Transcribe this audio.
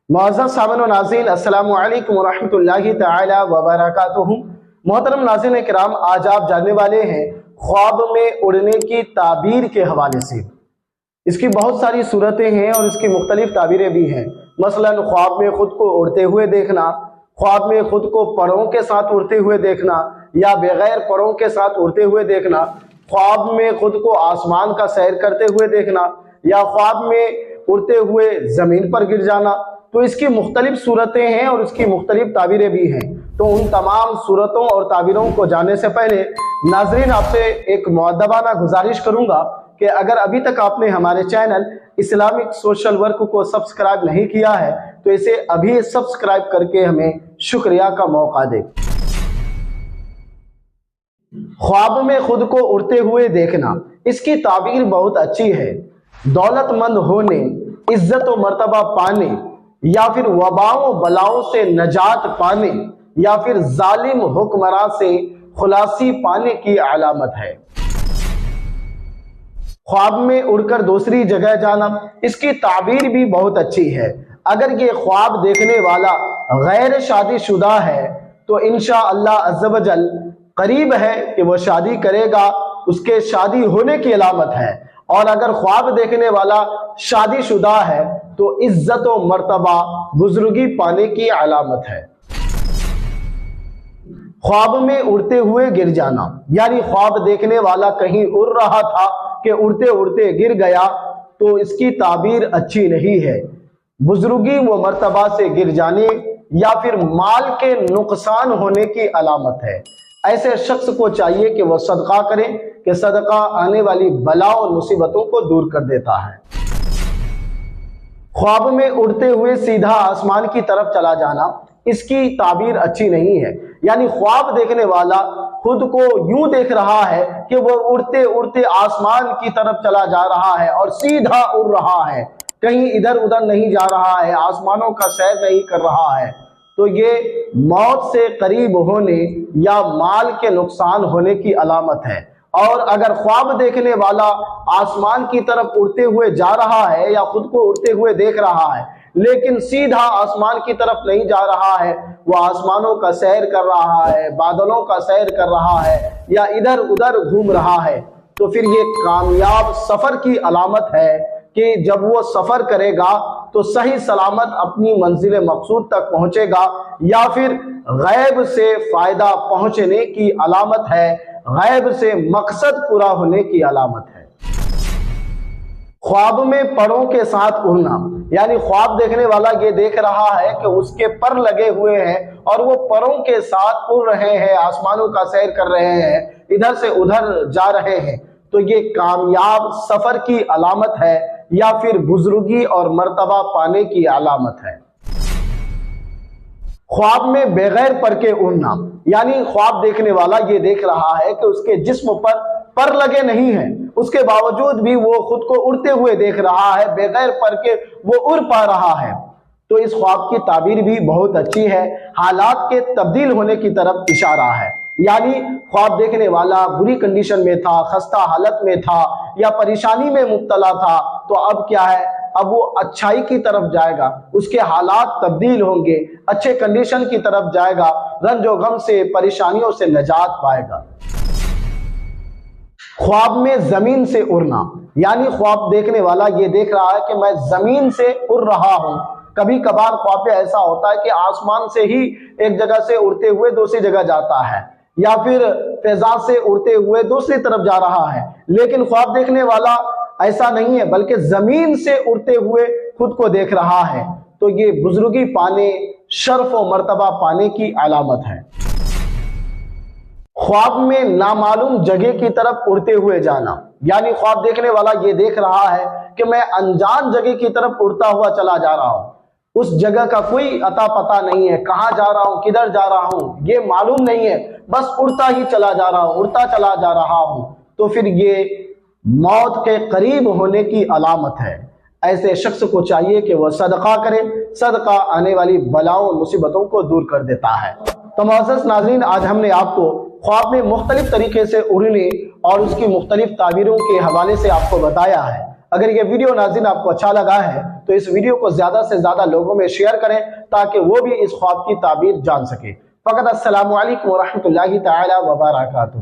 मुअज़्ज़ज़ सामिन व नाज़रीन, अस्सलामु अलैकुम व रहमतुल्लाहि तआला व बरकातुहू। मोहतरम नाज़रीन किराम, आज आप जानने वाले हैं ख्वाब में उड़ने की ताबीर के हवाले से। इसकी बहुत सारी सूरतें हैं और इसकी मुख्तलिफ ताबीरें भी हैं। मसलन ख्वाब में खुद को उड़ते हुए देखना, ख्वाब में खुद को परों के साथ उड़ते हुए देखना या बगैर परों के साथ उड़ते हुए देखना, ख्वाब में खुद को आसमान का सैर करते हुए देखना या ख्वाब में उड़ते हुए ज़मीन पर गिर जाना। तो इसकी मुख्तलिफ सूरतें हैं और इसकी मुख्तलिफ ताबीरें भी हैं। तो उन तमाम सूरतों और ताबीरों को जानने से पहले नाज़रीन आपसे एक मुअद्दबाना गुजारिश करूंगा कि अगर अभी तक आपने हमारे चैनल इस्लामिक सोशल वर्क को सब्सक्राइब नहीं किया है तो इसे अभी सब्सक्राइब करके हमें शुक्रिया का मौका दें। ख्वाब में खुद को उड़ते हुए देखना, इसकी ताबीर बहुत अच्छी है। दौलतमंद होने, इज्जत व मर्तबा पाने या फिर वबाओं बलाओं से नजात पाने या फिर जालिम हुक्मरां से खुलासी पाने की अलामत है। ख्वाब में उड़कर दूसरी जगह जाना, इसकी ताबीर भी बहुत अच्छी है। अगर ये ख्वाब देखने वाला गैर शादीशुदा है तो इंशाअल्लाह अज़्ज़ व जल करीब है कि वो शादी करेगा, उसके शादी होने की अलामत है। और अगर ख्वाब देखने वाला शादीशुदा है तो इज्जत व मर्तबा बुजुर्गी पाने की अलामत है। ख्वाब में उड़ते हुए गिर जाना, यानी ख्वाब देखने वाला कहीं उड़ रहा था कि उड़ते उड़ते गिर गया, तो इसकी ताबीर अच्छी नहीं है। बुजुर्गी व मर्तबा से गिर जाने या फिर माल के नुकसान होने की अलामत है। ऐसे शख्स को चाहिए कि वह सदका करे कि सदका आने वाली बला और मुसीबतों को दूर कर देता है। ख्वाब में उड़ते हुए सीधा आसमान की तरफ चला जाना, इसकी ताबीर अच्छी नहीं है। यानी ख्वाब देखने वाला खुद को यूं देख रहा है कि वह उड़ते उड़ते आसमान की तरफ चला जा रहा है और सीधा उड़ रहा है, कहीं इधर उधर नहीं जा रहा है, आसमानों का सैर नहीं कर रहा है, तो ये मौत से करीब होने या माल के नुकसान होने की अलामत है। और अगर ख्वाब देखने वाला आसमान की तरफ उड़ते हुए जा रहा है या खुद को उड़ते हुए देख रहा है लेकिन सीधा आसमान की तरफ नहीं जा रहा है, वह आसमानों का सैर कर रहा है, बादलों का सैर कर रहा है या इधर उधर घूम रहा है, तो फिर ये कामयाब सफर की अलामत है कि जब वो सफर करेगा तो सही सलामत अपनी मंजिल मकसूद तक पहुंचेगा या फिर गैब से फायदा पहुंचने की अलामत है, गैब से मकसद पूरा होने की अलामत है। ख्वाब में परों के साथ उड़ना, यानी ख्वाब देखने वाला ये देख रहा है कि उसके पर लगे हुए हैं और वो परों के साथ उड़ रहे हैं, आसमानों का सैर कर रहे हैं, इधर से उधर जा रहे हैं, तो ये कामयाब सफर की अलामत है या फिर बुजुर्गी और मर्तबा पाने की अलामत है। ख्वाब में बगैर पर के उड़ना, यानी ख्वाब देखने वाला ये देख रहा है कि उसके जिस्म पर लगे नहीं हैं, उसके बावजूद भी वो खुद को उड़ते हुए देख रहा है, बगैर पर के वो उड़ पा रहा है, तो इस ख्वाब की ताबीर भी बहुत अच्छी है। हालात के तब्दील होने की तरफ इशारा है। यानी ख्वाब देखने वाला बुरी कंडीशन में था, खस्ता हालत में था या परेशानी में मुब्तला था, तो अब क्या है, अब वो अच्छाई की तरफ जाएगा, उसके हालात तब्दील होंगे, अच्छे कंडीशन की तरफ जाएगा, रंजो गम से परेशानियों से निजात पाएगा। ख्वाब में जमीन से उड़ना, यानी ख्वाब देखने वाला ये देख रहा है कि मैं जमीन से उड़ रहा हूं। कभी कभार ख्वाब में ऐसा होता है कि आसमान से ही एक जगह से उड़ते हुए दूसरी जगह जाता है या फिर फिजा से उड़ते हुए दूसरी तरफ जा रहा है, लेकिन ख्वाब देखने वाला ऐसा नहीं है बल्कि जमीन से उड़ते हुए खुद को देख रहा है, तो ये बुजुर्गी पाने, शर्फ और मर्तबा पाने की अलामत है। ख्वाब में नामालूम जगह की तरफ उड़ते हुए जाना, यानी ख्वाब देखने वाला ये देख रहा है कि मैं अनजान जगह की तरफ उड़ता हुआ चला जा रहा हूं, उस जगह का कोई अता पता नहीं है, कहां जा रहा हूं, किधर जा रहा हूं ये मालूम नहीं है, बस उड़ता ही चला जा रहा हूं, उड़ता चला जा रहा हूं, तो फिर ये मौत के करीब होने की अलामत है। ऐसे शख्स को चाहिए कि वह सदका करे, सदका आने वाली बलाओं मुसीबतों को दूर कर देता है। तो मुअज़्ज़ज़ नाज़रीन, आज हमने आपको ख्वाब में मुख्तलिफ तरीके से उड़ने और उसकी मुख्तलिफ ताबीरों के हवाले से आपको बताया है। اگر یہ ویڈیو ناظرین آپ کو اچھا لگا ہے تو اس ویڈیو کو زیادہ سے زیادہ لوگوں میں شیئر کریں تاکہ وہ بھی اس خواب کی تعبیر جان سکے۔ فقط السلام علیکم ورحمۃ اللہ تعالی وبرکاتہ۔